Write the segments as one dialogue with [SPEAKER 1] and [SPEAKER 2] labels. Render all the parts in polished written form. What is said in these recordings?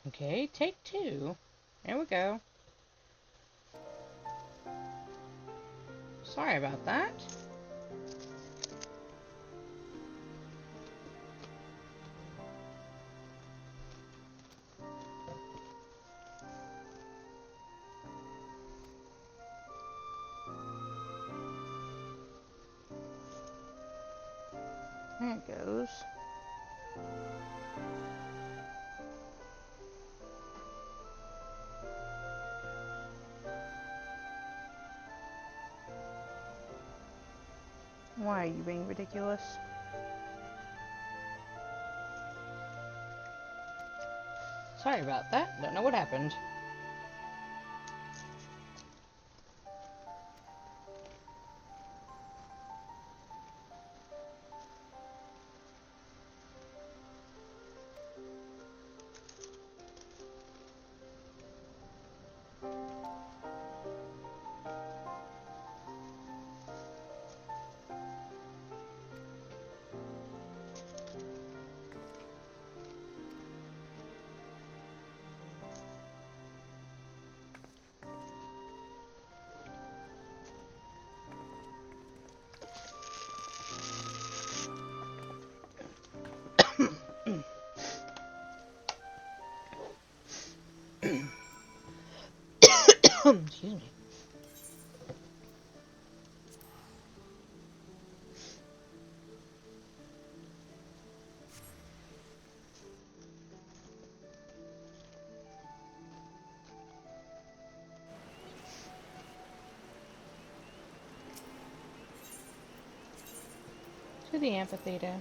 [SPEAKER 1] Okay, take two. There we go. Sorry about that. There it goes. Why are you being ridiculous? Sorry about that. Don't know what happened. Excuse me. To the amphitheater.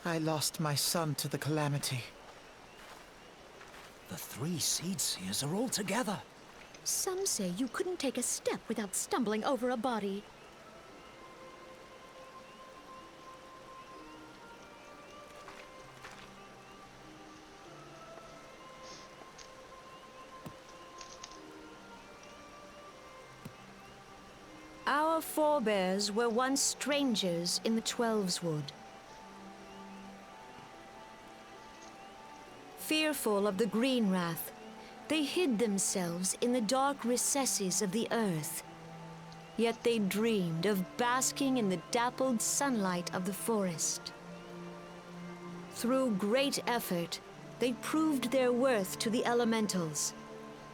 [SPEAKER 2] I lost my son to the calamity.
[SPEAKER 3] The three seed seers are all together.
[SPEAKER 4] Some say you couldn't take a step without stumbling over a body. Our forebears were once strangers in the Twelveswood. Fearful of the green wrath, they hid themselves in the dark recesses of the earth. Yet they dreamed of basking in the dappled sunlight of the forest. Through great effort, they proved their worth to the elementals,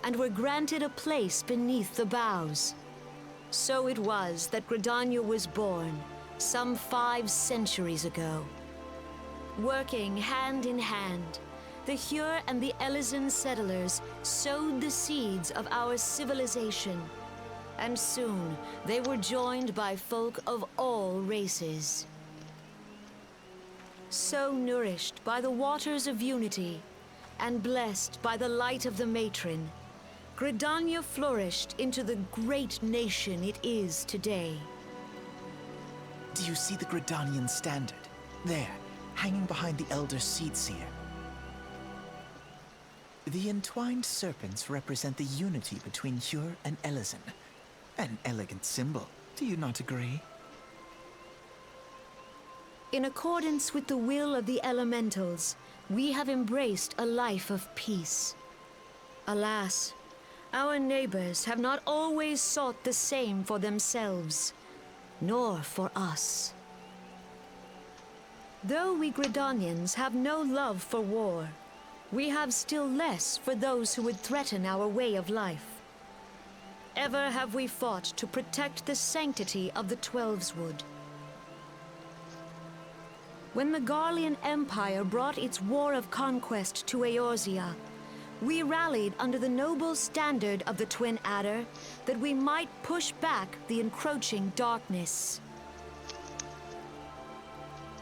[SPEAKER 4] and were granted a place beneath the boughs. So it was that Gridania was born, some 5 centuries ago. Working hand in hand, the Hyur and the Elysian settlers sowed the seeds of our civilization, and soon they were joined by folk of all races. So nourished by the waters of unity, and blessed by the light of the matron, Gridania flourished into the great nation it is today.
[SPEAKER 2] Do you see the Gridanian standard? There, hanging behind the Elder Seed Seer. The entwined serpents represent the unity between Hyur and Elysian. An elegant symbol, do you not agree?
[SPEAKER 4] In accordance with the will of the elementals, we have embraced a life of peace. Alas, our neighbors have not always sought the same for themselves, nor for us. Though we Gridanians have no love for war, we have still less for those who would threaten our way of life. Ever have we fought to protect the sanctity of the Twelveswood. When the Garlean Empire brought its war of conquest to Eorzea, we rallied under the noble standard of the Twin Adder that we might push back the encroaching darkness.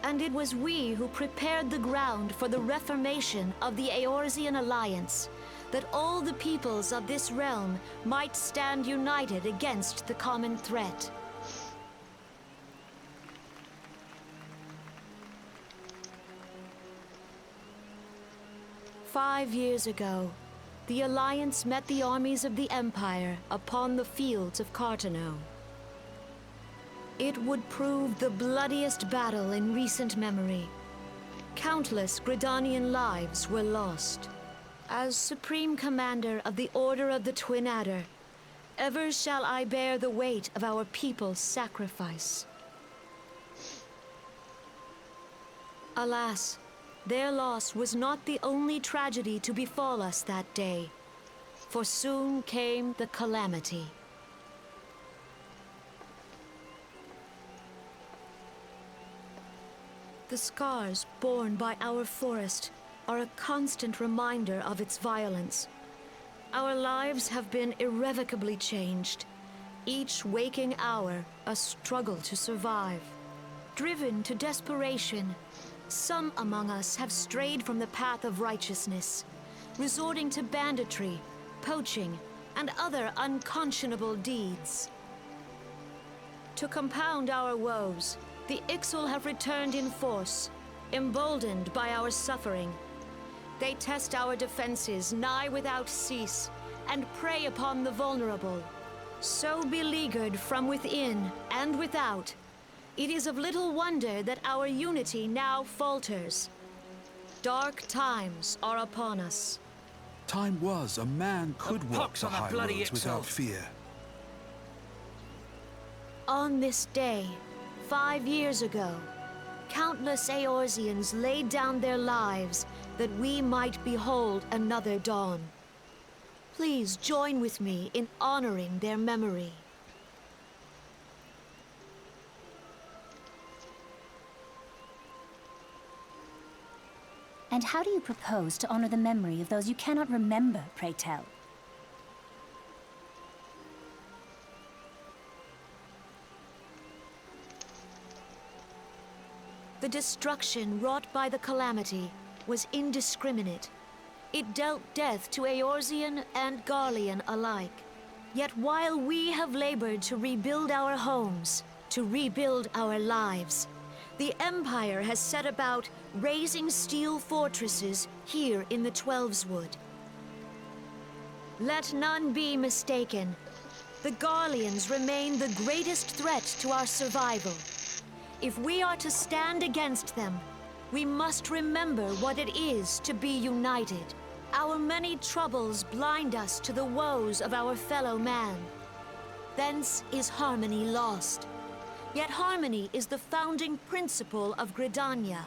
[SPEAKER 4] And it was we who prepared the ground for the reformation of the Eorzean Alliance, that all the peoples of this realm might stand united against the common threat. 5 years ago, the Alliance met the armies of the Empire upon the fields of Cartano. It would prove the bloodiest battle in recent memory. Countless Gridanian lives were lost. As Supreme Commander of the Order of the Twin Adder, ever shall I bear the weight of our people's sacrifice. Alas, their loss was not the only tragedy to befall us that day, for soon came the calamity. The scars borne by our forest are a constant reminder of its violence. Our lives have been irrevocably changed, each waking hour a struggle to survive. Driven to desperation, some among us have strayed from the path of righteousness, resorting to banditry, poaching, and other unconscionable deeds. To compound our woes, the Ixal have returned in force, emboldened by our suffering. They test our defenses nigh without cease, and prey upon the vulnerable. So beleaguered from within and without, it is of little wonder that our unity now falters. Dark times are upon us.
[SPEAKER 5] Time was a man could walk
[SPEAKER 3] pox
[SPEAKER 5] the
[SPEAKER 3] on that
[SPEAKER 5] high
[SPEAKER 3] bloody
[SPEAKER 5] roads without
[SPEAKER 3] Ixal.
[SPEAKER 5] fear.
[SPEAKER 4] On this day, 5 years ago, countless Eorzeans laid down their lives that we might behold another dawn. Please join with me in honoring their memory.
[SPEAKER 6] And how do you propose to honor the memory of those you cannot remember, pray tell?
[SPEAKER 4] The destruction wrought by the calamity was indiscriminate. It dealt death to Eorzean and Garlean alike. Yet while we have labored to rebuild our homes, to rebuild our lives, the Empire has set about raising steel fortresses here in the Twelveswood. Let none be mistaken. The Garleans remain the greatest threat to our survival. If we are to stand against them, we must remember what it is to be united. Our many troubles blind us to the woes of our fellow man. Thence is harmony lost. Yet harmony is the founding principle of Gridania.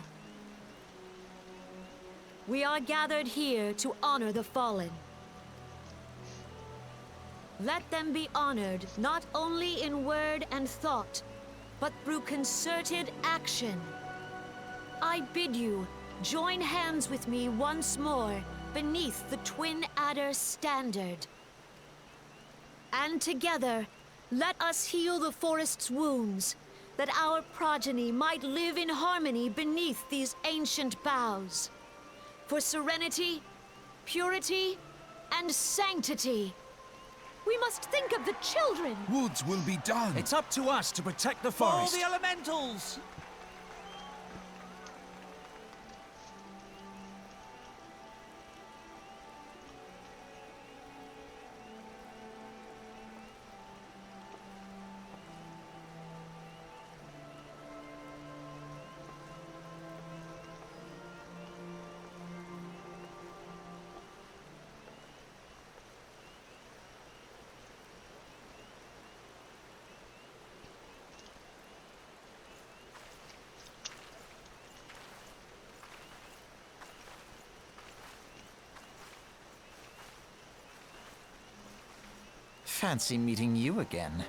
[SPEAKER 4] We are gathered here to honor the fallen. Let them be honored not only in word and thought, but through concerted action. I bid you join hands with me once more beneath the Twin Adder standard. And together, let us heal the forest's wounds, that our progeny might live in harmony beneath these ancient boughs. For serenity, purity, and sanctity. We must think of the children!
[SPEAKER 5] Woods will be done.
[SPEAKER 3] It's up to us to protect the
[SPEAKER 7] For all
[SPEAKER 3] forest.
[SPEAKER 7] the elementals!
[SPEAKER 2] Fancy meeting you again.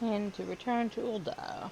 [SPEAKER 1] And to return to Ul'dah.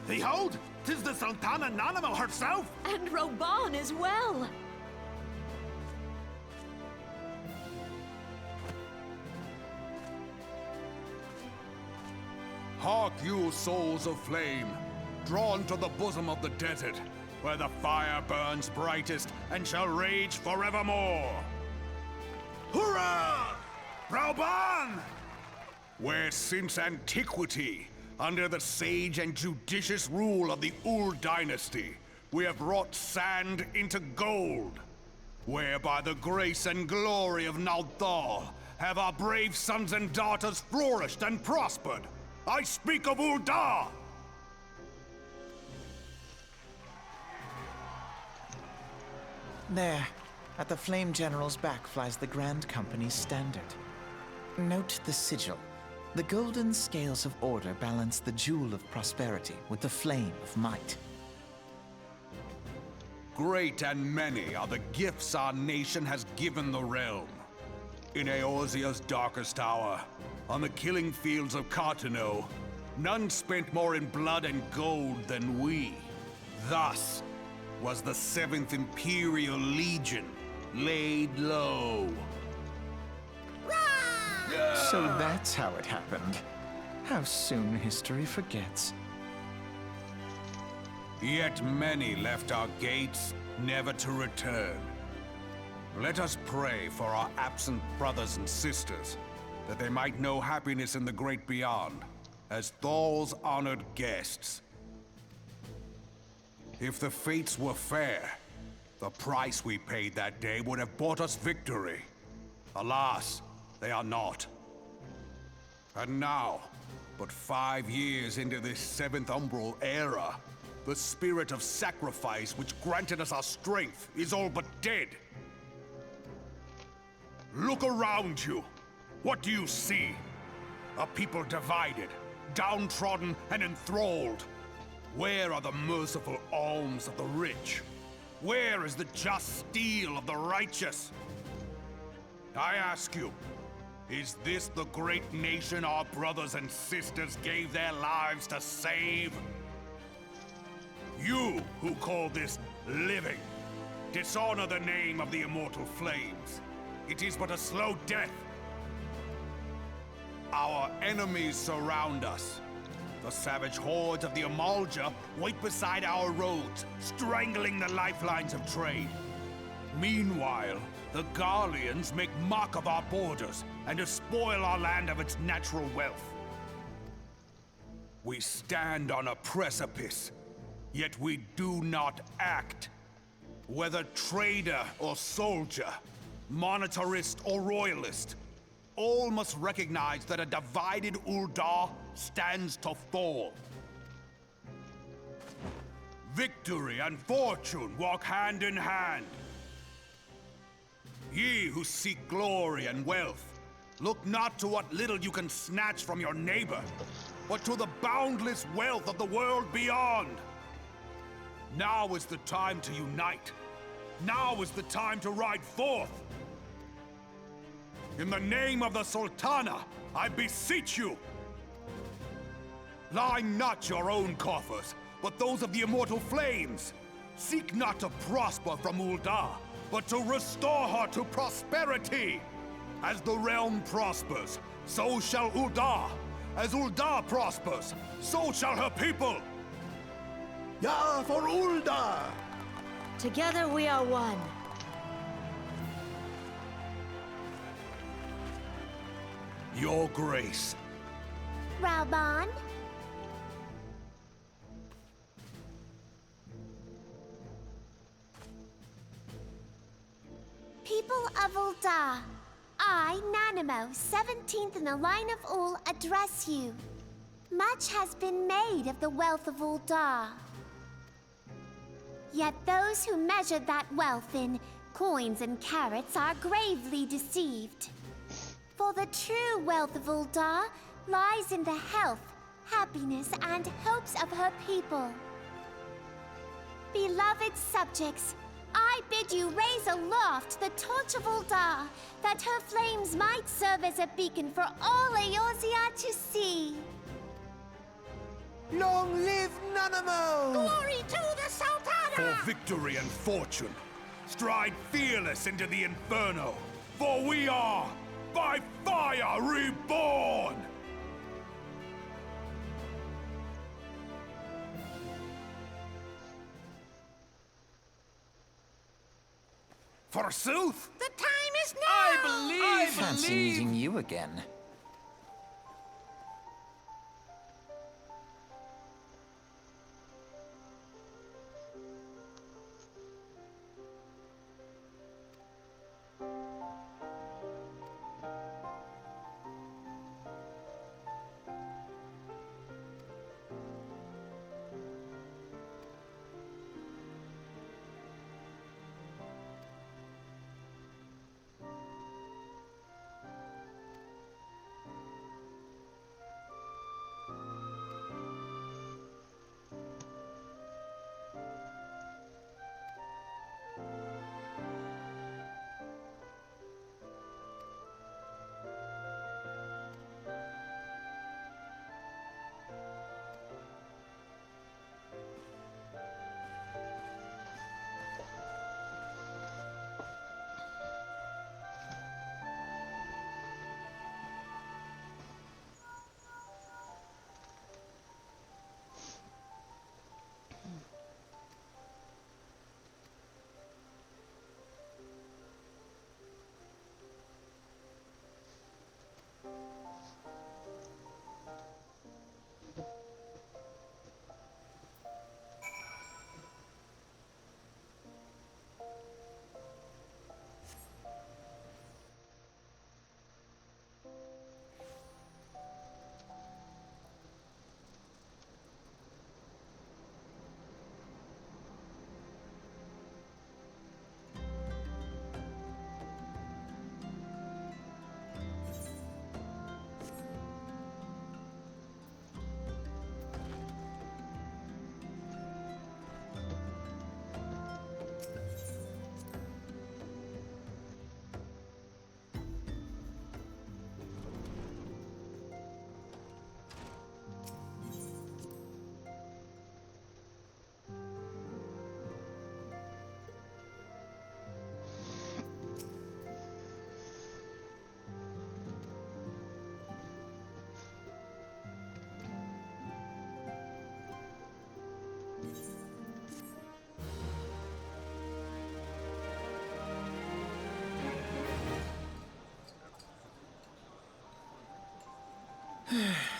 [SPEAKER 3] Behold, 'tis the Sultana Nanamo herself!
[SPEAKER 4] And Roban as well.
[SPEAKER 5] Hark you, souls of flame, drawn to the bosom of the desert, where the fire burns brightest and shall rage forevermore.
[SPEAKER 3] Hurrah! Rauban!
[SPEAKER 5] Where since antiquity, under the sage and judicious rule of the Ul dynasty, we have wrought sand into gold. Where by the grace and glory of Nalthal have our brave sons and daughters flourished and prospered. I speak of Ul'dah!
[SPEAKER 2] There, at the Flame General's back flies the Grand Company's standard. Note the sigil. The golden scales of order balance the jewel of prosperity with the flame of might.
[SPEAKER 5] Great and many are the gifts our nation has given the realm. In Eorzea's darkest hour, on the killing fields of Cartano, none spent more in blood and gold than we. Thus was the 7th Imperial Legion laid low.
[SPEAKER 2] So that's how it happened. How soon history forgets.
[SPEAKER 5] Yet many left our gates, never to return. Let us pray for our absent brothers and sisters, that they might know happiness in the great beyond, as Thal's honored guests. If the fates were fair, the price we paid that day would have bought us victory. Alas, they are not. And now, but 5 years into this 7th Umbral era, the spirit of sacrifice which granted us our strength is all but dead. Look around you. What do you see? A people divided, downtrodden and enthralled. Where are the merciful alms of the rich? Where is the just steel of the righteous? I ask you, is this the great nation our brothers and sisters gave their lives to save? You who call this living, dishonor the name of the immortal flames. It is but a slow death. Our enemies surround us. The savage hordes of the Amalja wait beside our roads, strangling the lifelines of trade. Meanwhile, the Garleans make mock of our borders and despoil our land of its natural wealth. We stand on a precipice, yet we do not act. Whether trader or soldier, monetarist or royalist, all must recognize that a divided Ul'dah stands to fall. Victory and fortune walk hand in hand. Ye who seek glory and wealth, look not to what little you can snatch from your neighbor, but to the boundless wealth of the world beyond. Now is the time to unite. Now is the time to ride forth. In the name of the Sultana, I beseech you. Line not your own coffers, but those of the immortal flames. Seek not to prosper from Ul'dah, but to restore her to prosperity. As the realm prospers, so shall Ul'dah. As Ul'dah prospers, so shall her people.
[SPEAKER 3] Ya for Ul'dah!
[SPEAKER 4] Together we are one.
[SPEAKER 5] Your grace.
[SPEAKER 7] Rauban, People of Ul'dah, I, Nanimo, 17th in the line of Ul, address you. Much has been made of the wealth of Ul'dah. Yet those who measured that wealth in coins and carats are gravely deceived. For the true wealth of Ul'dah lies in the health, happiness, and hopes of her people. Beloved subjects, I bid you raise aloft the torch of Ul'dah, that her flames might serve as a beacon for all Eorzea to see.
[SPEAKER 2] Long live Nanamo!
[SPEAKER 7] Glory to the Sultana!
[SPEAKER 5] For victory and fortune, stride fearless into the Inferno, for we are, by fire, reborn! Forsooth?
[SPEAKER 7] The time is now!
[SPEAKER 2] I fancy meeting you again.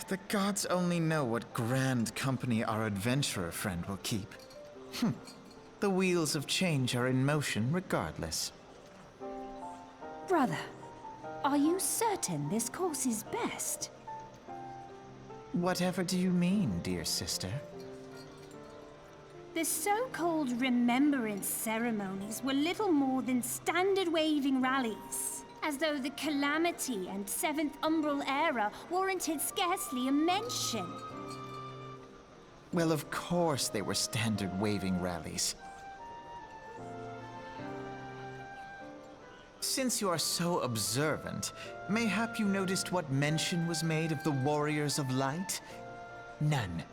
[SPEAKER 2] The gods only know what grand company our adventurer friend will keep. The wheels of change are in motion regardless.
[SPEAKER 6] Brother, are you certain this course is best?
[SPEAKER 2] Whatever do you mean, dear sister?
[SPEAKER 6] The so-called Remembrance ceremonies were little more than standard waving rallies, as though the Calamity and Seventh Umbral Era warranted scarcely a mention.
[SPEAKER 2] Well, of course they were standard waving rallies. Since you are so observant, mayhap you noticed what mention was made of the Warriors of Light? None.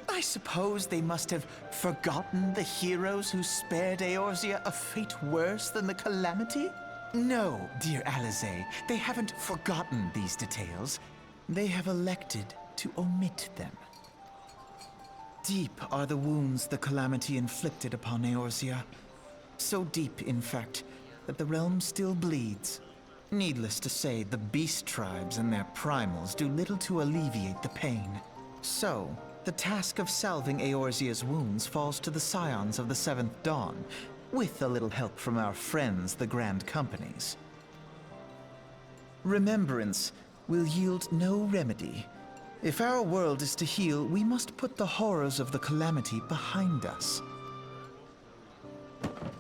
[SPEAKER 2] I suppose they must have forgotten the heroes who spared Eorzea a fate worse than the Calamity? No, dear Alize, they haven't forgotten these details. They have elected to omit them. Deep are the wounds the Calamity inflicted upon Eorzea. So deep, in fact, that the realm still bleeds. Needless to say, the beast tribes and their primals do little to alleviate the pain. So, the task of salving Eorzea's wounds falls to the scions of the Seventh Dawn, with a little help from our friends, the Grand Companies. Remembrance will yield no remedy. If our world is to heal, we must put the horrors of the calamity behind us.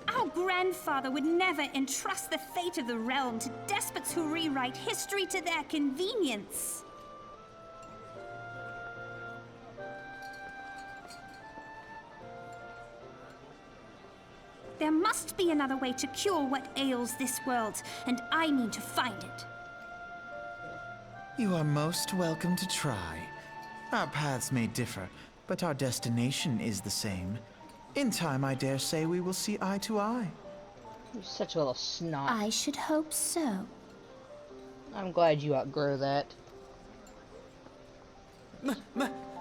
[SPEAKER 6] Our grandfather would never entrust the fate of the realm to despots who rewrite history to their convenience. There must be another way to cure what ails this world, and I mean to find it.
[SPEAKER 2] You are most welcome to try. Our paths may differ, but our destination is the same. In time, I dare say we will see eye to eye.
[SPEAKER 1] You're such a little snot.
[SPEAKER 6] I should hope so.
[SPEAKER 1] I'm glad you outgrow that.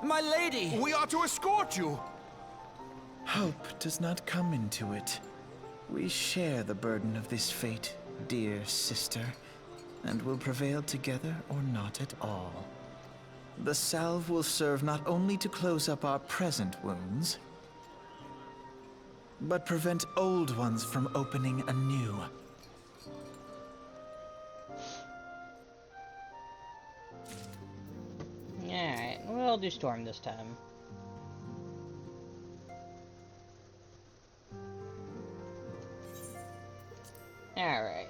[SPEAKER 8] My lady!
[SPEAKER 5] We are to escort you!
[SPEAKER 2] Hope does not come into it. We share the burden of this fate, dear sister, and will prevail together or not at all. The salve will serve not only to close up our present wounds, but prevent old ones from opening anew.
[SPEAKER 1] Alright, we'll do Storm this time. Alright.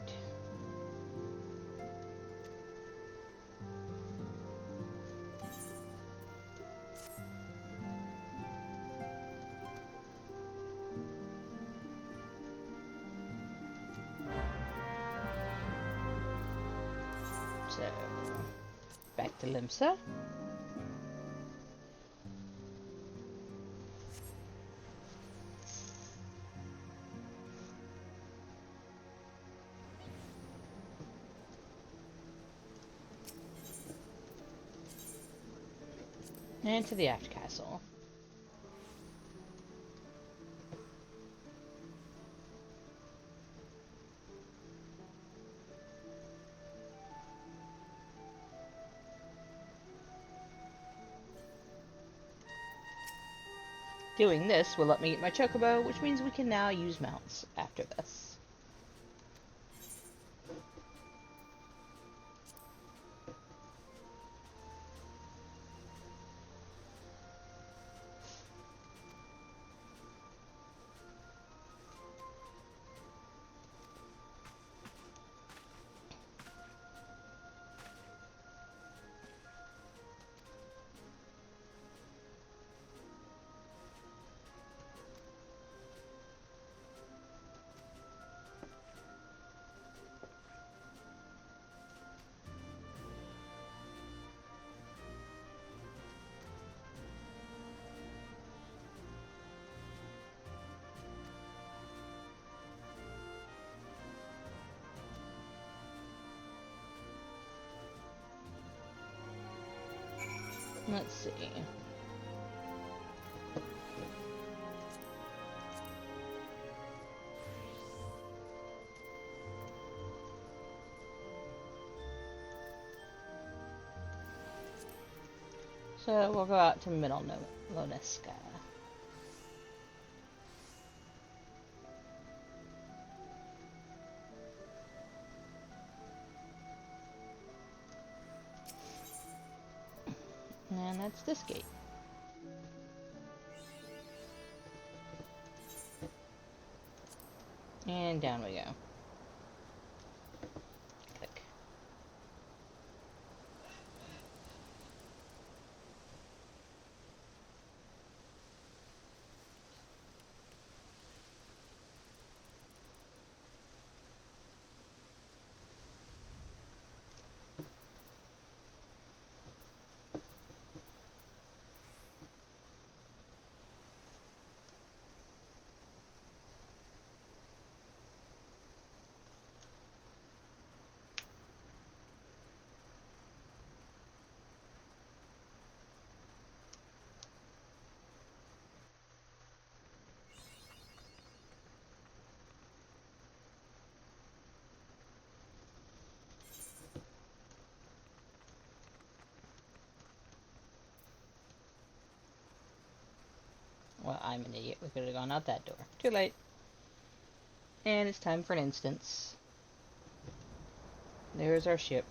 [SPEAKER 1] So, back to Limsa. And to the Aft Castle. Doing this will let me get my chocobo, which means we can now use mounts after this. Let's see. So we'll go out to Middle Loneska. And that's this gate. And down we go. Click. Well, I'm an idiot. We could have gone out that door. Too late. And it's time for an instance. There's our ship.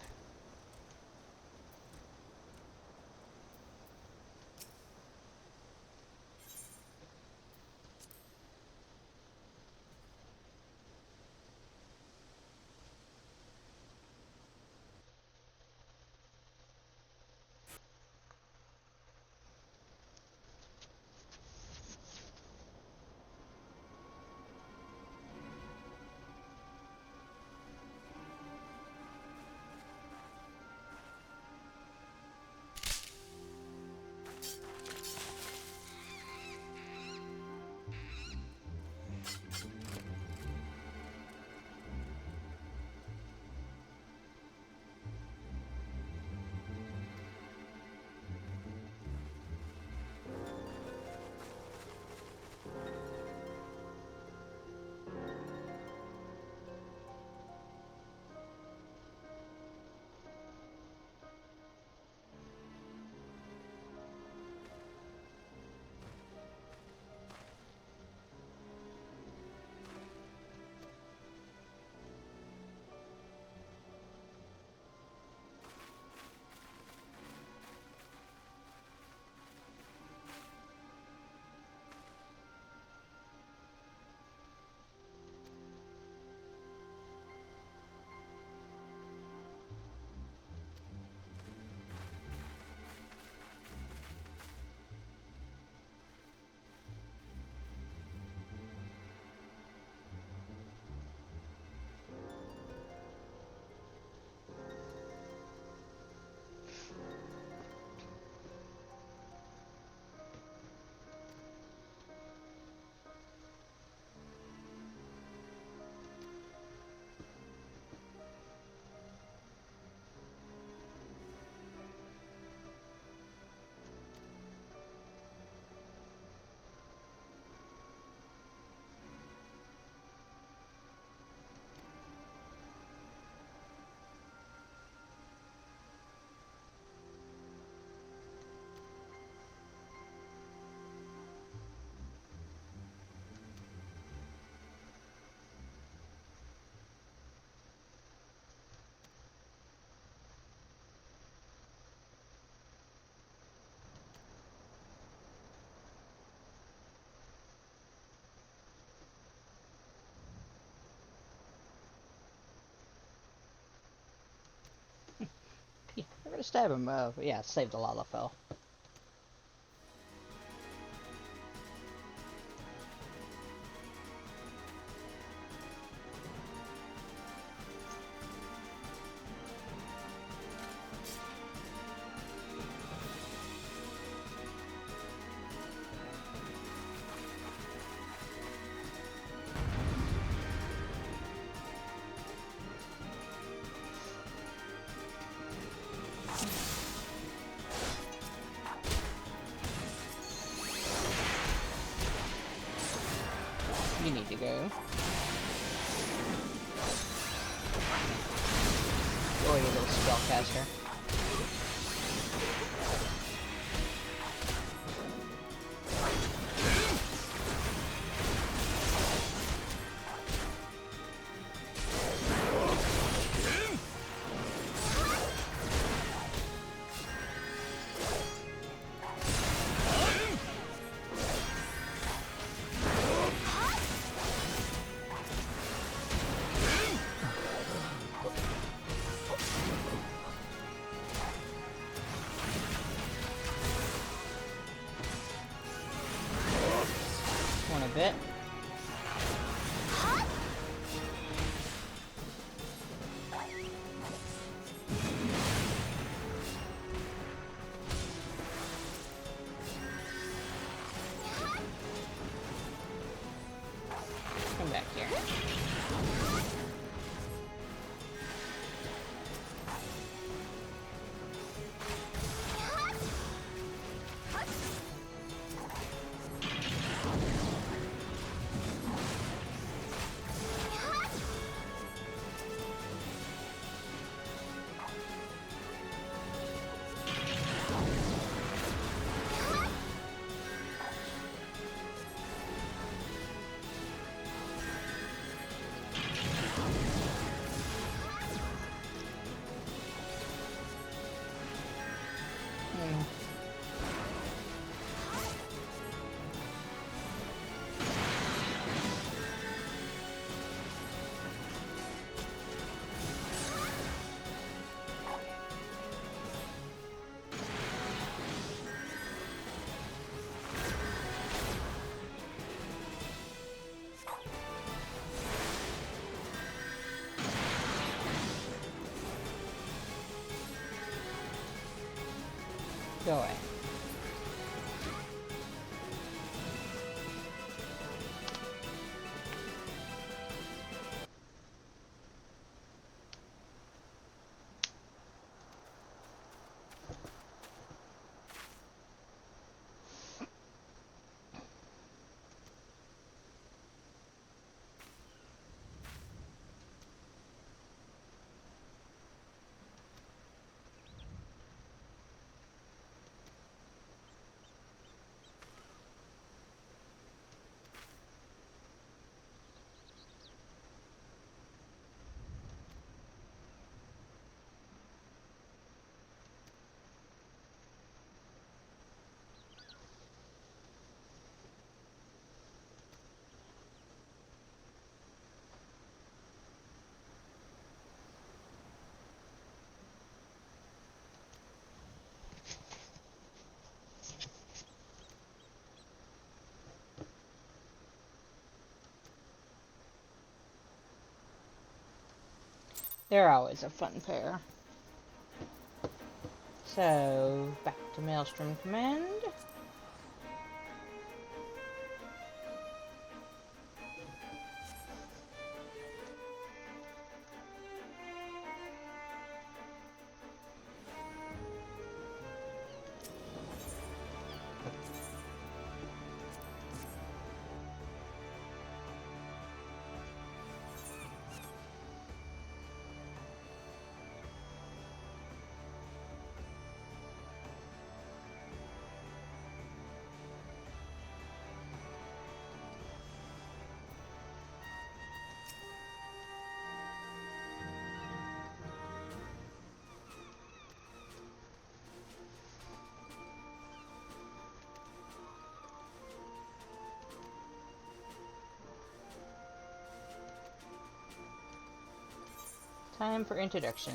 [SPEAKER 1] Yeah, I'm gonna stab him. Yeah, save the Lalafell. You need to go. Go away, you little spellcaster. One a bit. Come back here. Go away. They're always a fun pair. So, back to Maelstrom Command. Time for introduction.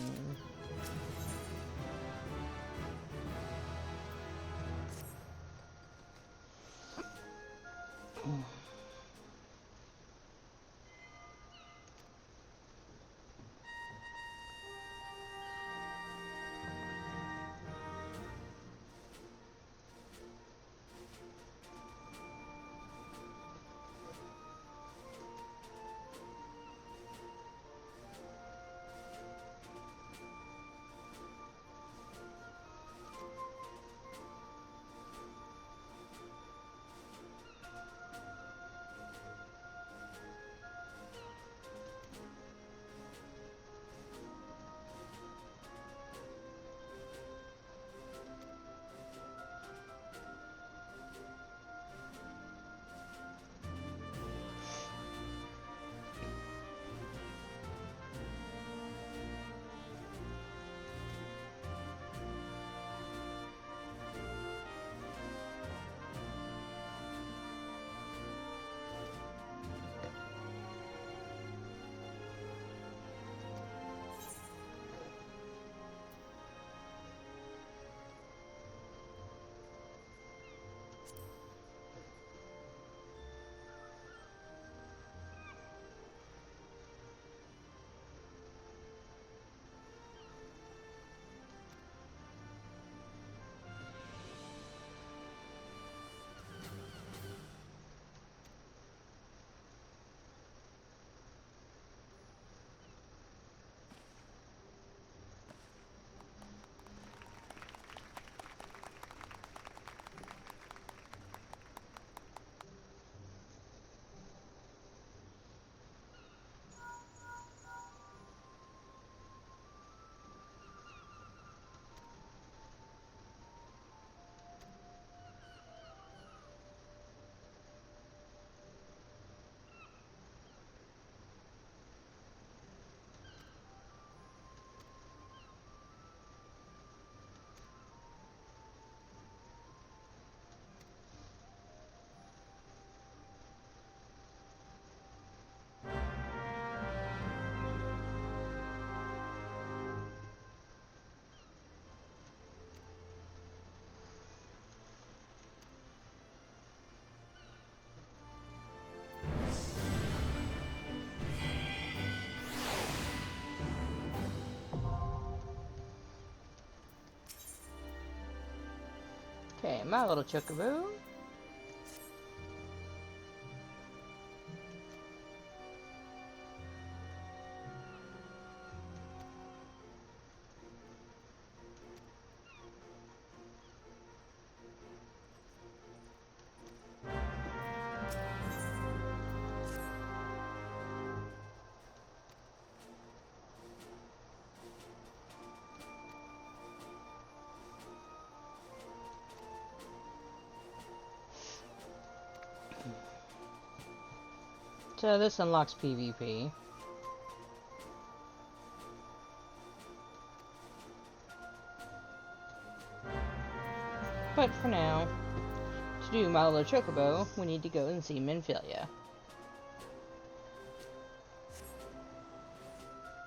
[SPEAKER 1] Okay, my little chocobo. So this unlocks PvP. But for now, to do my little chocobo, we need to go and see Minfilia.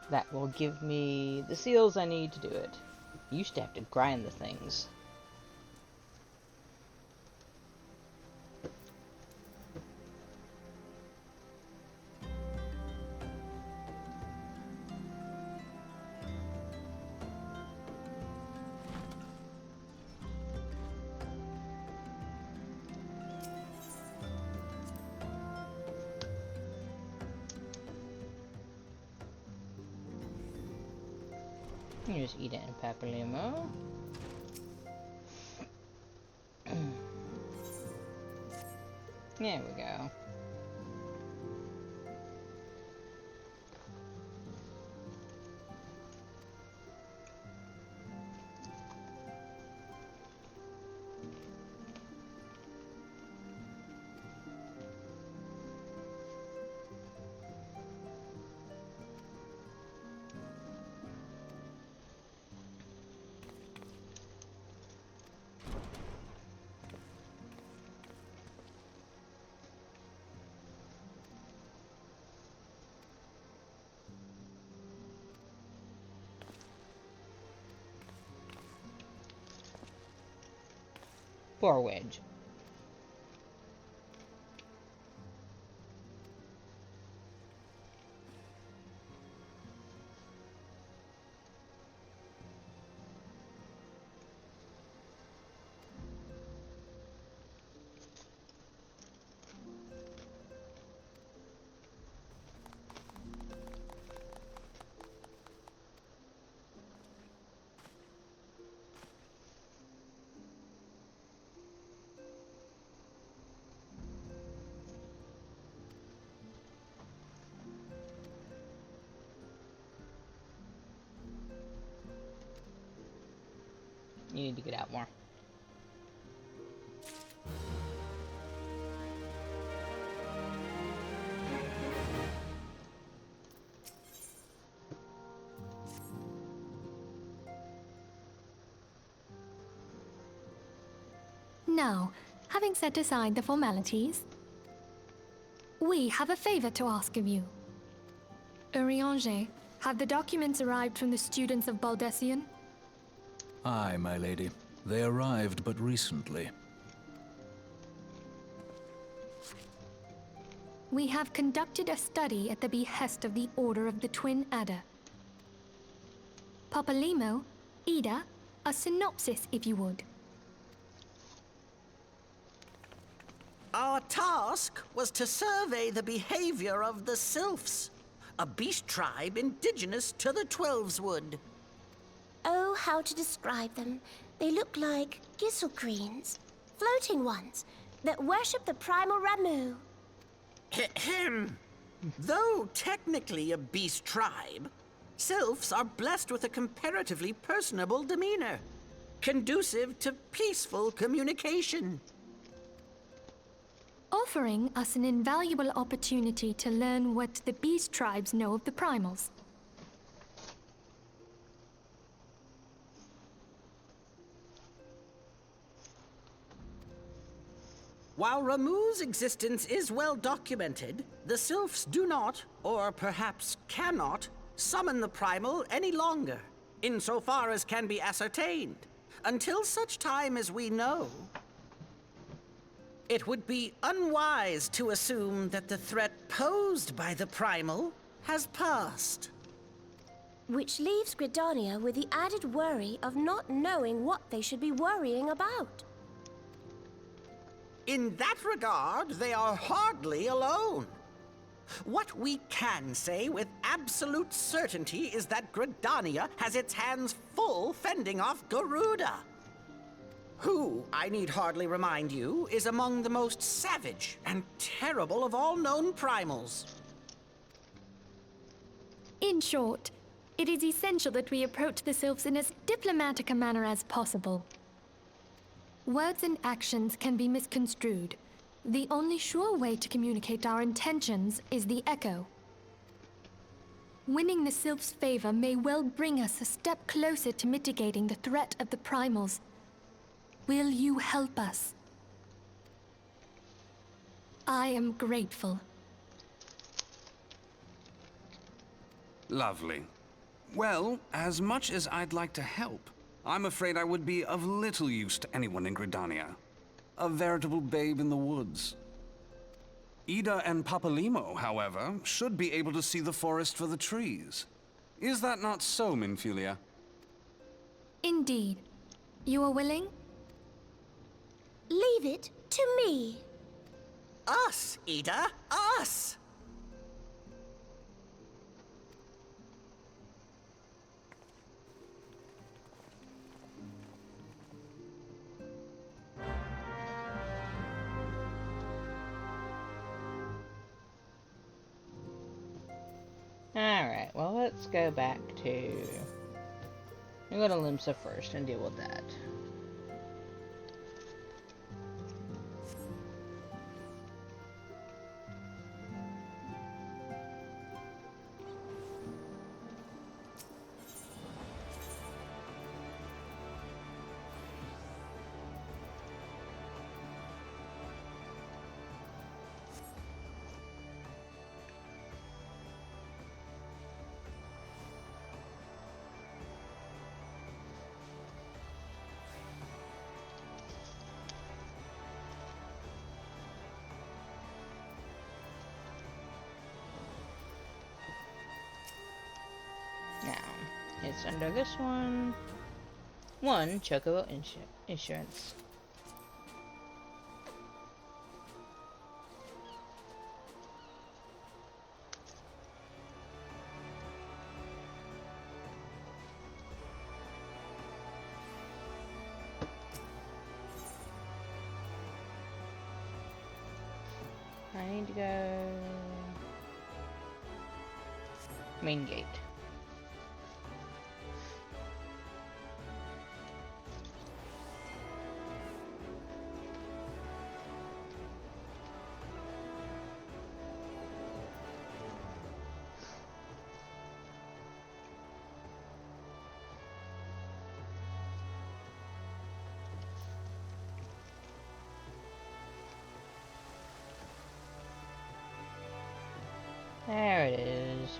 [SPEAKER 1] That will give me the seals I need to do it. Used to have to grind the things. You just eat it in Papalimo. There we go. Poor Wedge. You need to get out more.
[SPEAKER 9] Now, having set aside the formalities, we have a favor to ask of you. Urianger, have the documents arrived from the students of Baldessian?
[SPEAKER 10] Aye, my lady. They arrived but recently.
[SPEAKER 9] We have conducted a study at the behest of the Order of the Twin Adder. Papalimo, Ida, a synopsis if you would.
[SPEAKER 11] Our task was to survey the behavior of the Sylphs, a beast tribe indigenous to the Twelveswood.
[SPEAKER 7] Oh, how to describe them. They look like gisselcreens, floating ones, that worship the primal Ramu.
[SPEAKER 11] Ahem. Though technically a beast tribe, Sylphs are blessed with a comparatively personable demeanor, conducive to peaceful communication.
[SPEAKER 9] Offering us an invaluable opportunity to learn what the beast tribes know of the primals.
[SPEAKER 11] While Ramu's existence is well documented, the Sylphs do not, or perhaps cannot, summon the primal any longer, insofar as can be ascertained, until such time as we know. It would be unwise to assume that the threat posed by the primal has passed.
[SPEAKER 7] Which leaves Gridania with the added worry of not knowing what they should be worrying about.
[SPEAKER 11] In that regard, they are hardly alone. What we can say with absolute certainty is that Gridania has its hands full fending off Garuda, who, I need hardly remind you, is among the most savage and terrible of all known primals.
[SPEAKER 9] In short, it is essential that we approach the sylphs in as diplomatic a manner as possible. Words and actions can be misconstrued. The only sure way to communicate our intentions is the echo. Winning the sylphs' favor may well bring us a step closer to mitigating the threat of the primals. Will you help us? I am grateful.
[SPEAKER 12] Lovely. Well, as much as I'd like to help, I'm afraid I would be of little use to anyone in Gridania. A veritable babe in the woods. Ida and Papalimo, however, should be able to see the forest for the trees. Is that not so, Minfilia?
[SPEAKER 9] Indeed. You are willing?
[SPEAKER 7] Leave it to me.
[SPEAKER 11] Us, Ida, us!
[SPEAKER 1] Alright, well, let's go back to... I'm going to Limsa first and deal with that. Now, it's under this one. One Chocobo insurance. I need to go main gate. There it is.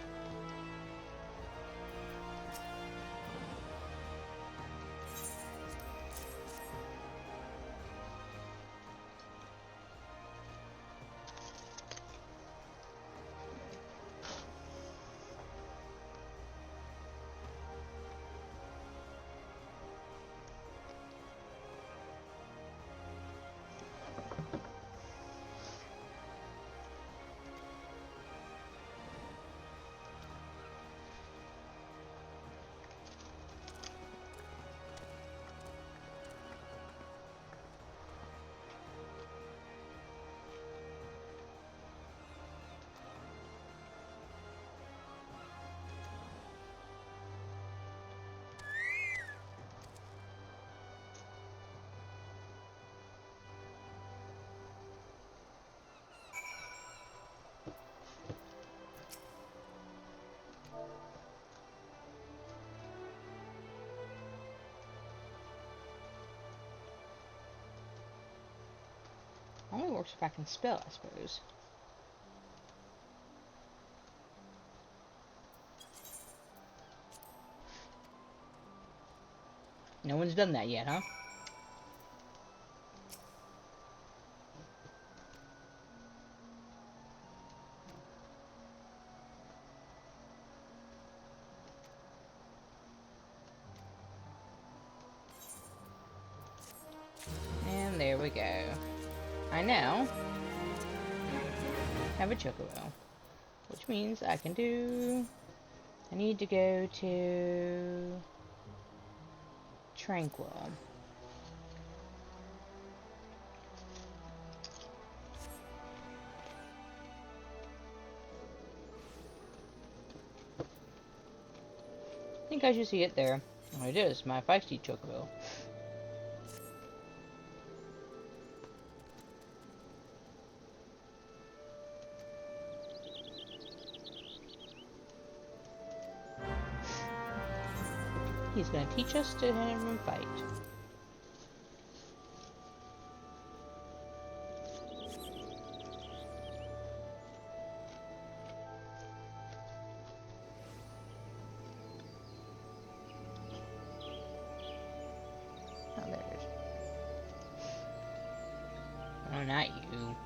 [SPEAKER 1] Only works if I can spell, I suppose. No one's done that yet, huh? And there we go. I now have a chocobo, which means I can do... I need to go to Tranquil. I think I should see it there. Oh, it is my feisty chocobo. He's going to teach us to have him fight. Oh, there it is. Oh, not you.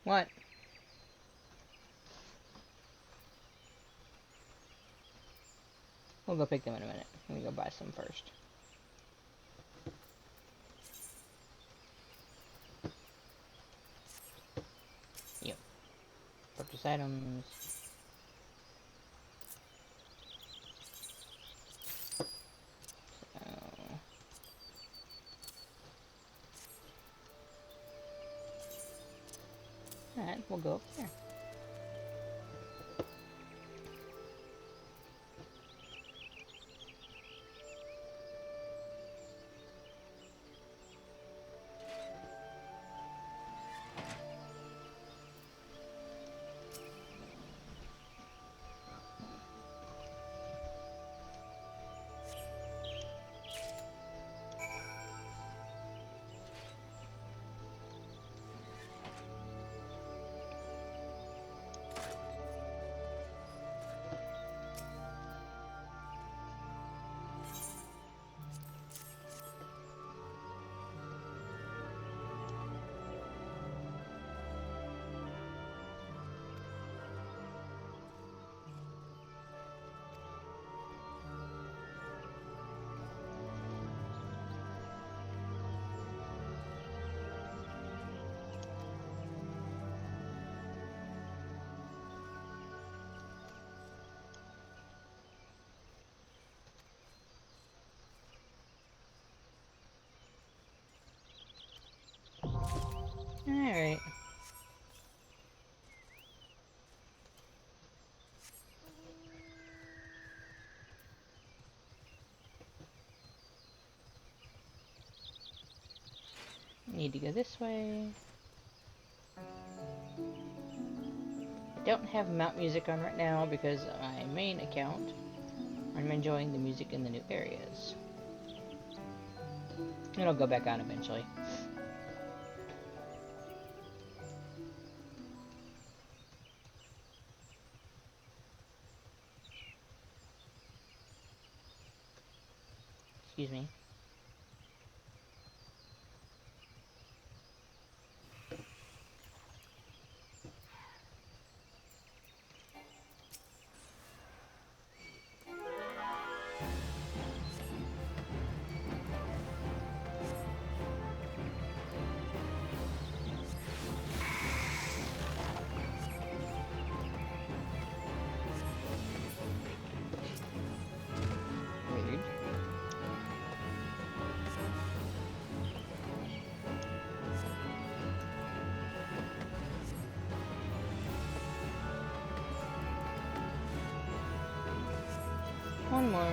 [SPEAKER 1] What? We'll go pick them in a minute. Let me go buy some first. Yep. Purchase items. Alright, we'll go up there. Alright. Need to go this way. I don't have mount music on right now because my main account, I'm enjoying the music in the new areas. It'll go back on eventually. Excuse me. Rude. One more.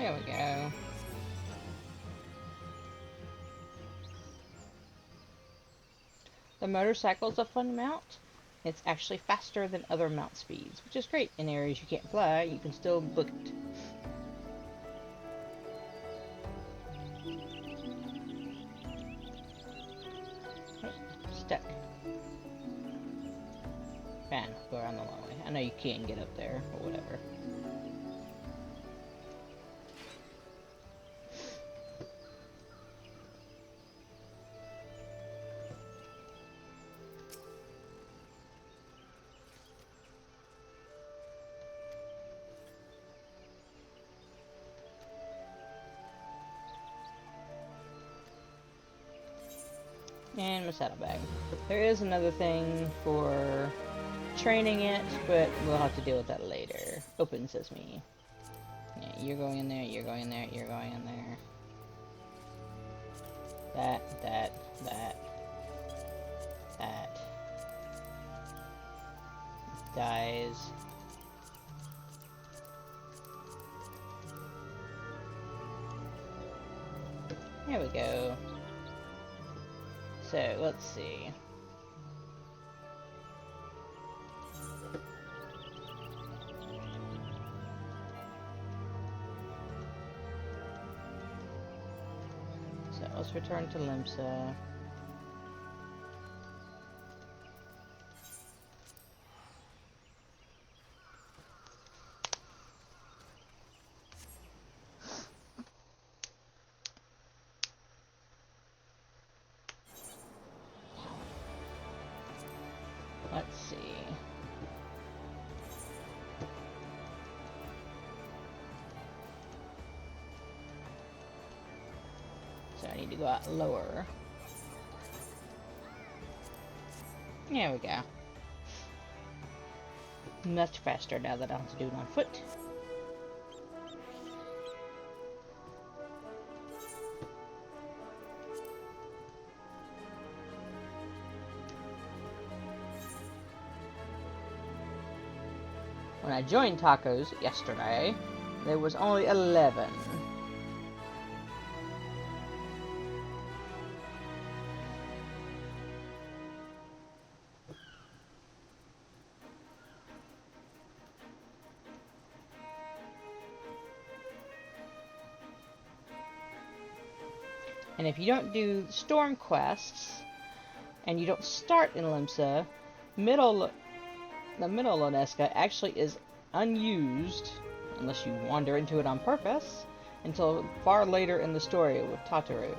[SPEAKER 1] There we go. The motorcycle's a fun mount. It's actually faster than other mount speeds, which is great. In areas you can't fly, you can still book it. Oh, stuck. Man, go around the long way. I know you can get up there, but whatever. And my saddlebag. There is another thing for training it, but we'll have to deal with that later. Open sesame. Yeah, you're going in there, you're going in there, you're going in there. That. Dies. There we go. So, let's see. So, let's return to Limsa. Let's see. So I need to go out lower. There we go. Much faster now that I don't have to do it on foot. When I joined Tacos yesterday, there was only 11. And if you don't do storm quests, and you don't start in Limsa, the middle Loneska actually is unused, unless you wander into it on purpose, until far later in the story with Tataru.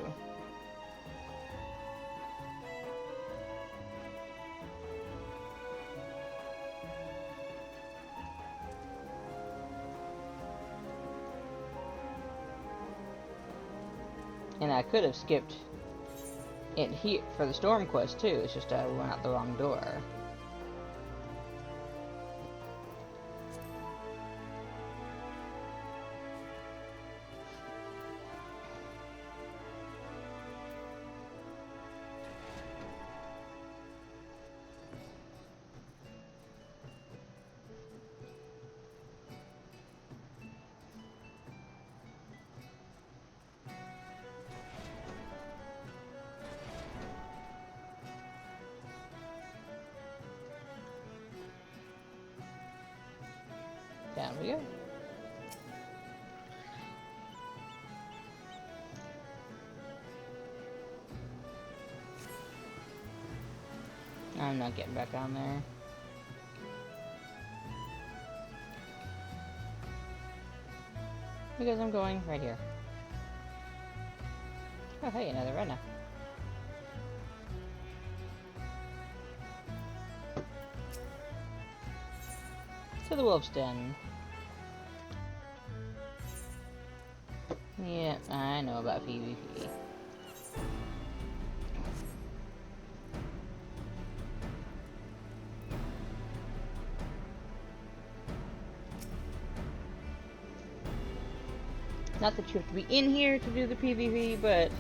[SPEAKER 1] And I could have skipped it here for the storm quest too, it's just I went out the wrong door. Down we go. I'm not getting back on there. Because I'm going right here. Oh, hey, another runner. To the wolf's den. Yeah, I know about PvP. Not that you have to be in here to do the PvP, but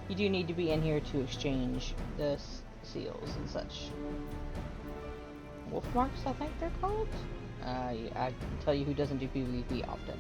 [SPEAKER 1] you do need to be in here to exchange the seals and such. Wolf marks, I think they're called? I can tell you who doesn't do PvP often.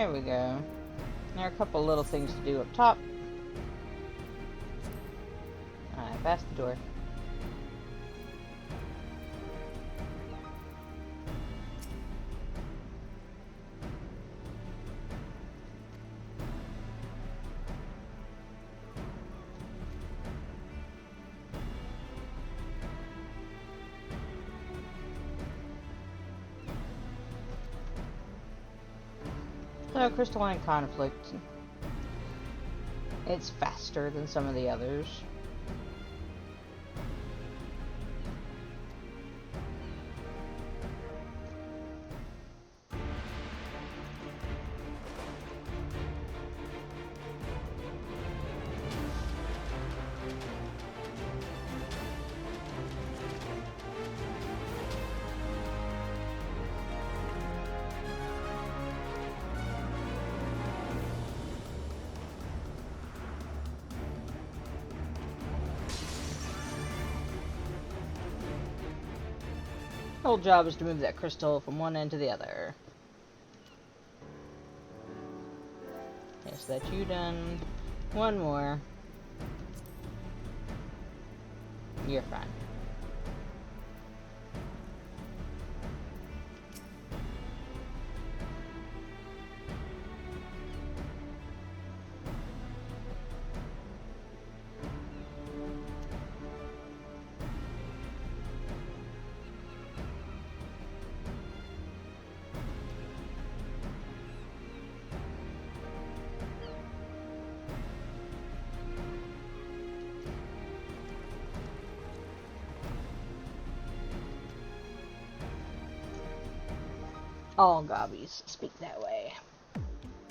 [SPEAKER 1] There we go. There are a couple little things to do up top. Alright, past the door. So, Crystalline Conflict. It's faster than some of the others. Whole job is to move that crystal from one end to the other. Yes, that's you done. One more. You're fine. All gobbies speak that way.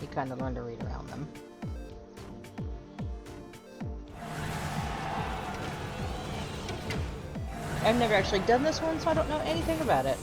[SPEAKER 1] You kind of learn to read around them. I've never actually done this one, so I don't know anything about it.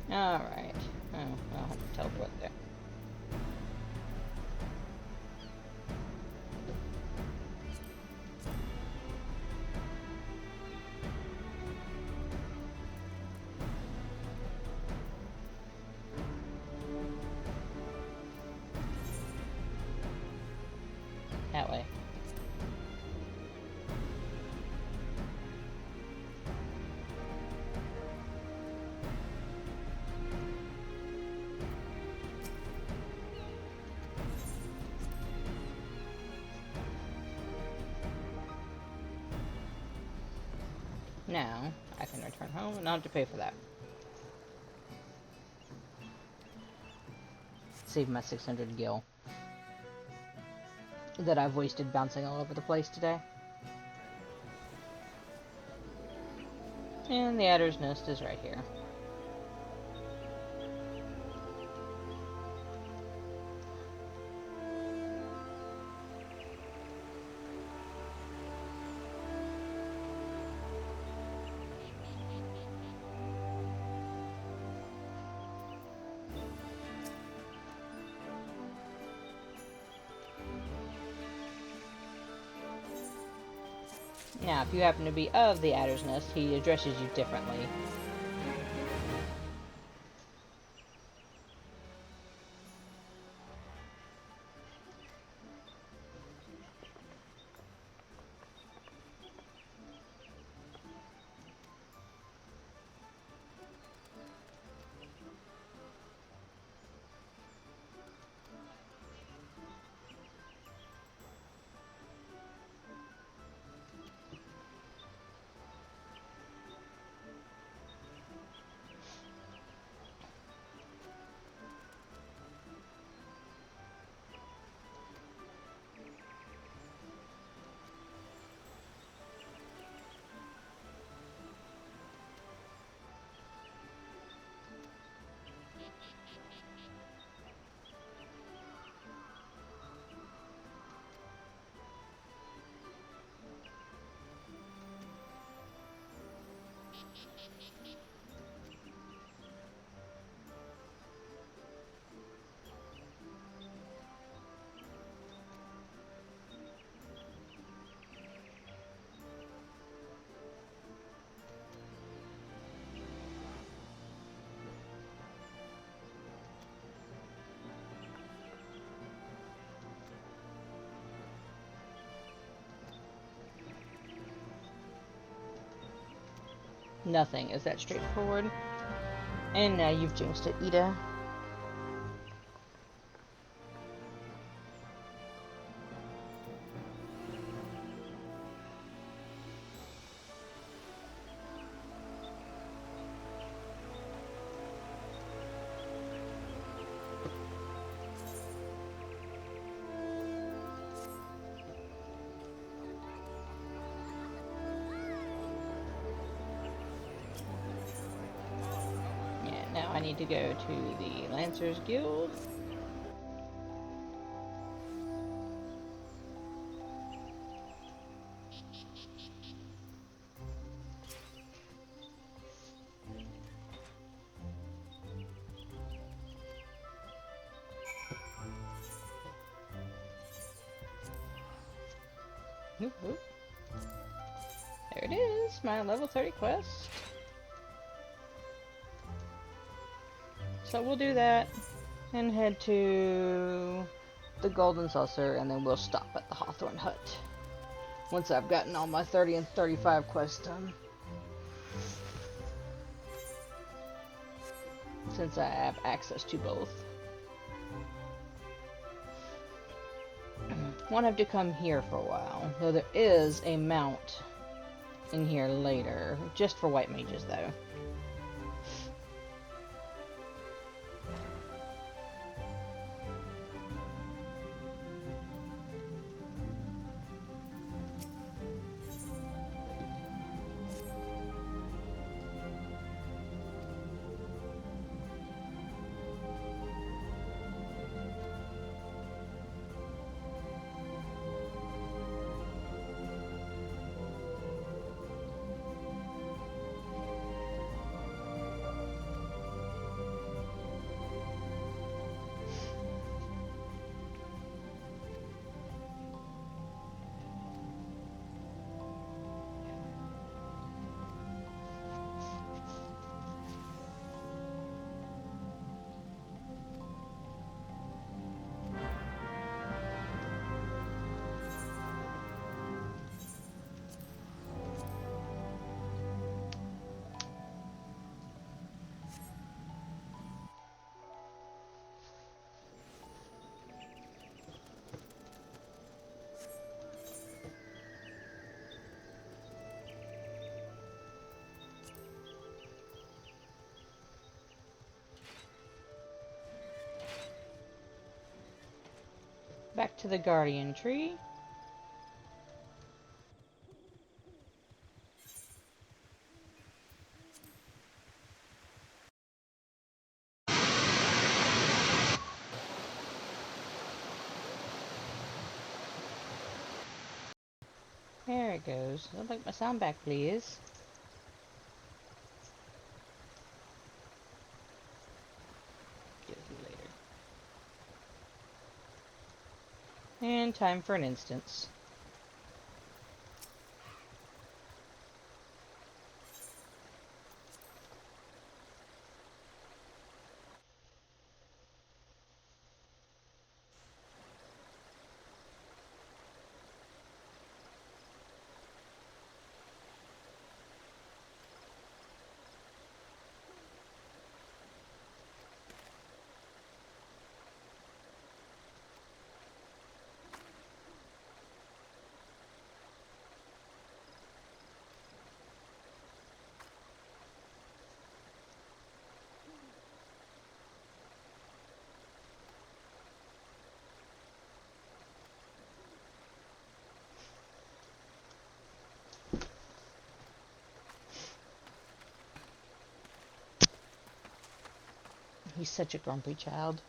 [SPEAKER 1] Alright. Oh, I'll have to teleport there. That way. Now, I can return home and not have to pay for that. Save my 600 gil that I've wasted bouncing all over the place today. And the adder's nest is right here. Now, if you happen to be of the adder's nest, he addresses you differently. Nothing is that straightforward. And now you've jinxed it, Ida. Now I need to go to the Lancers Guild. There it is, my level 30 quest. So we'll do that and head to the Golden Saucer, and then we'll stop at the Hawthorne Hut once I've gotten all my 30 and 35 quests done. Since I have access to both. Won't have to come here for a while, though there is a mount in here later, just for white mages though. Back to the Guardian Tree. There it goes. I'd like my sound back, please. Get it later. And time for an instance. He's such a grumpy child.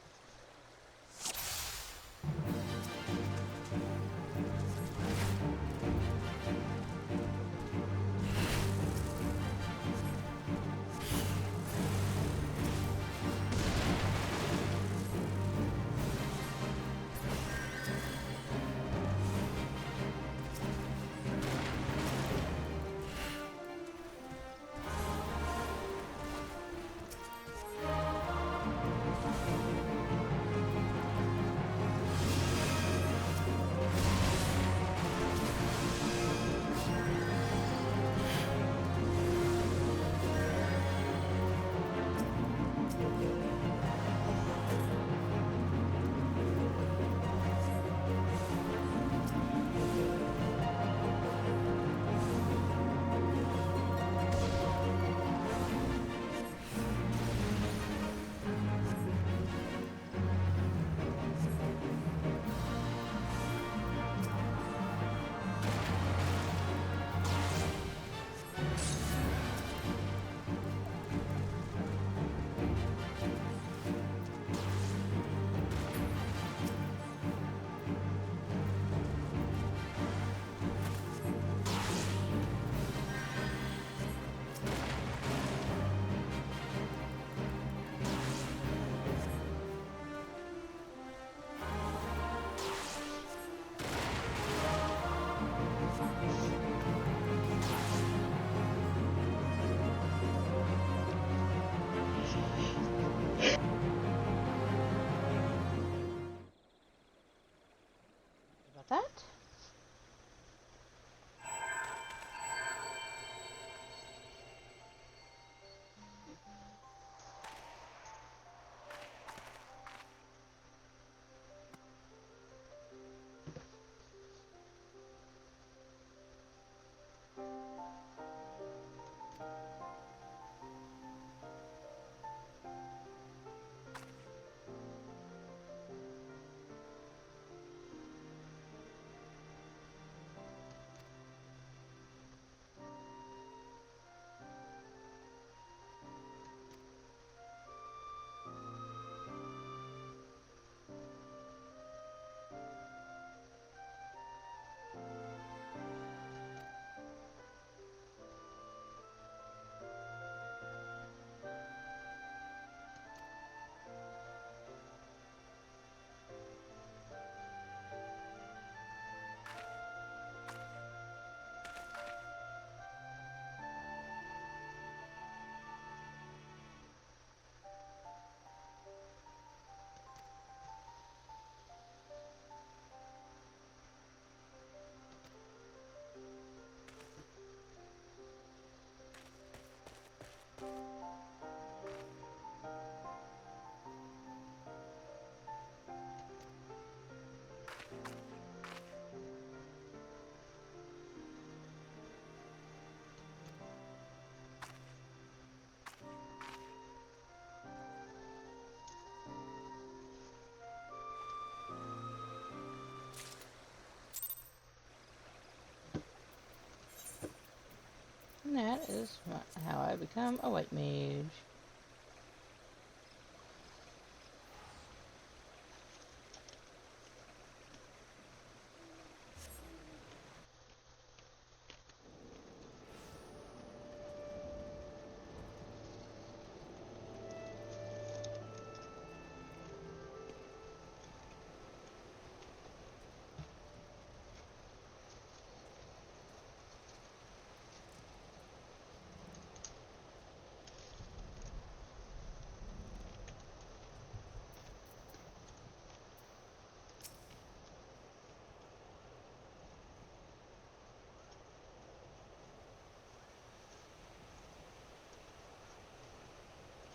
[SPEAKER 1] that is how I become a white mage.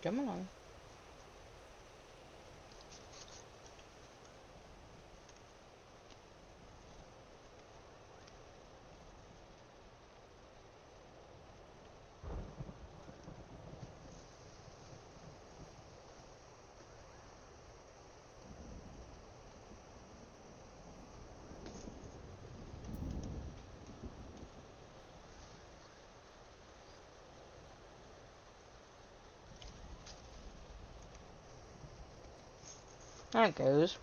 [SPEAKER 1] Come along. There it goes.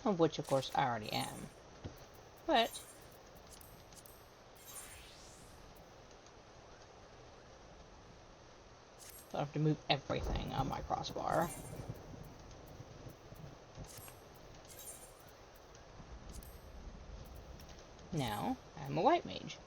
[SPEAKER 1] Of which, of course, I already am. But I have to move everything on my crossbar. Now, I'm a white mage.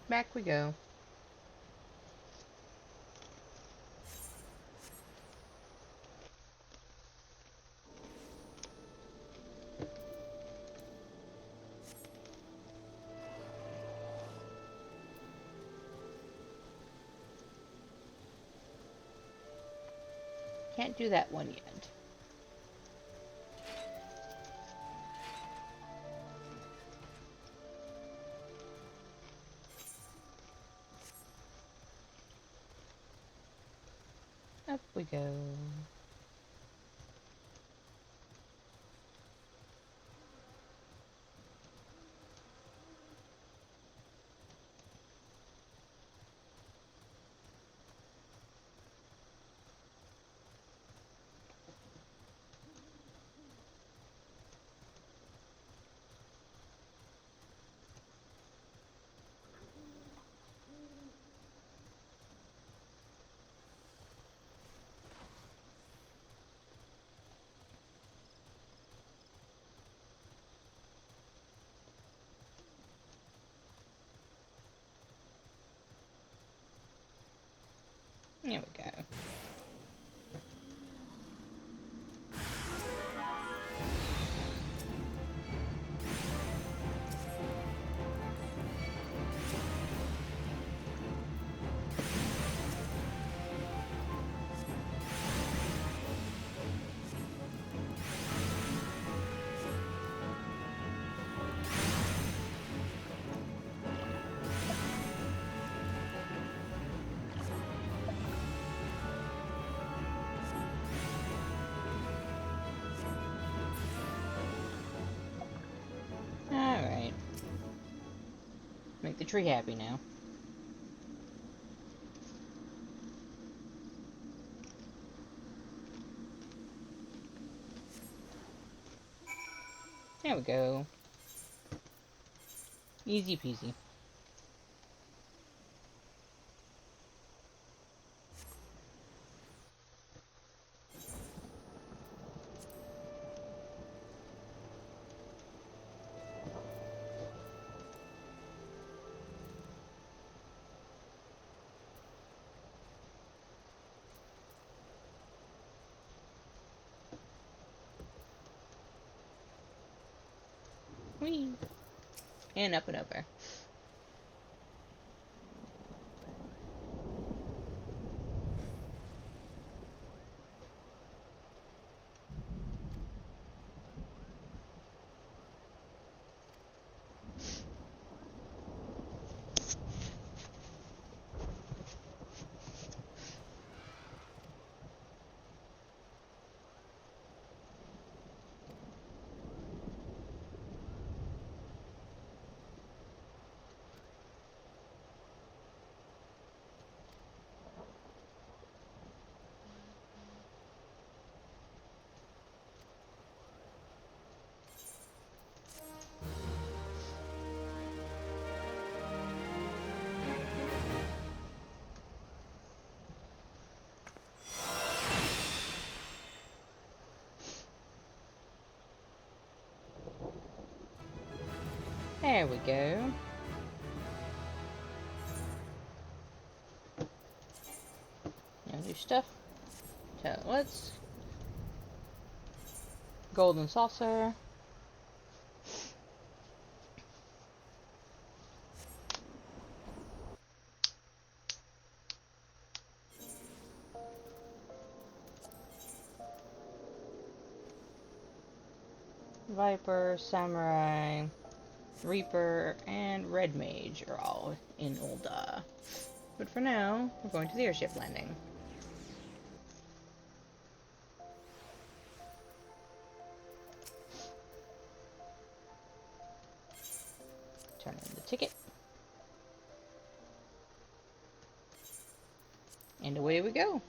[SPEAKER 1] Back we go. Can't do that one yet. Up we go. There we go. Alright. Make the tree happy now. There we go. Easy peasy. Whee! And up and over. There we go. Now new stuff. Let's golden saucer. Viper, Samurai, Reaper, and Red Mage are all in Ul'dah. But for now, we're going to the airship landing. Turn in the ticket. And away we go.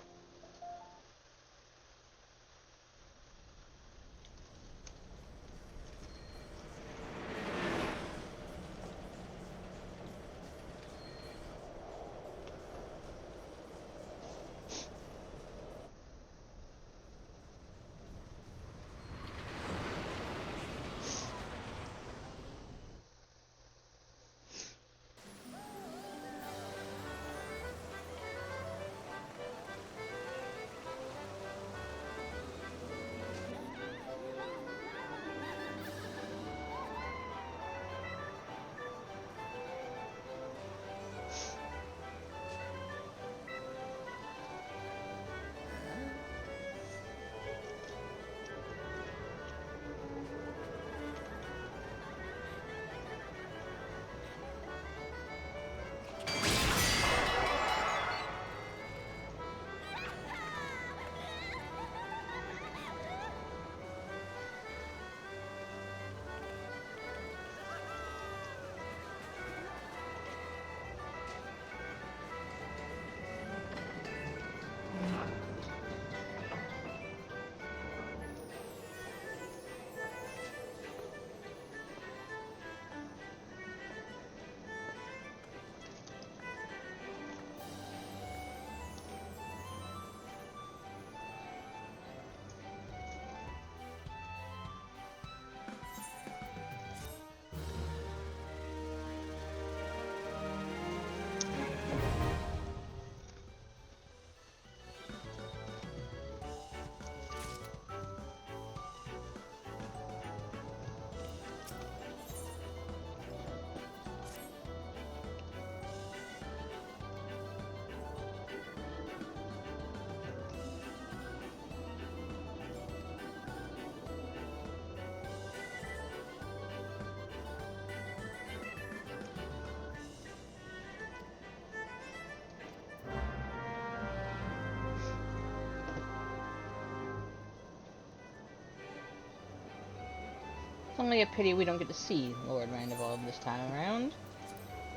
[SPEAKER 1] It's only a pity we don't get to see Lord Randeville this time around.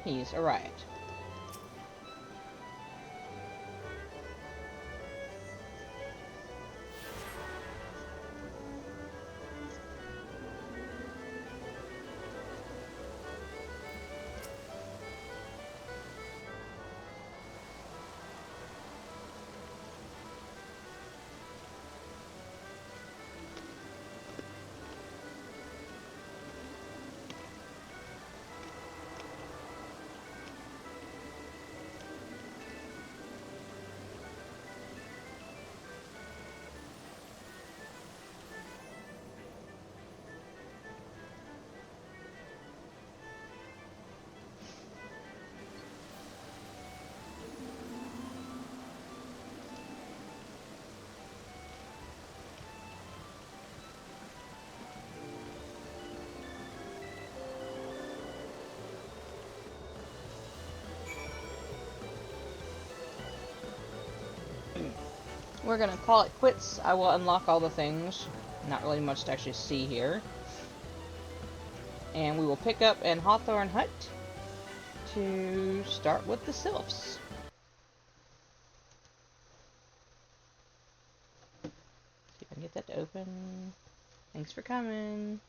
[SPEAKER 1] He's arrived. We're gonna call it quits. I will unlock all the things. Not really much to actually see here. And we will pick up in Hawthorne Hut to start with the sylphs. See if I can get that to open. Thanks for coming.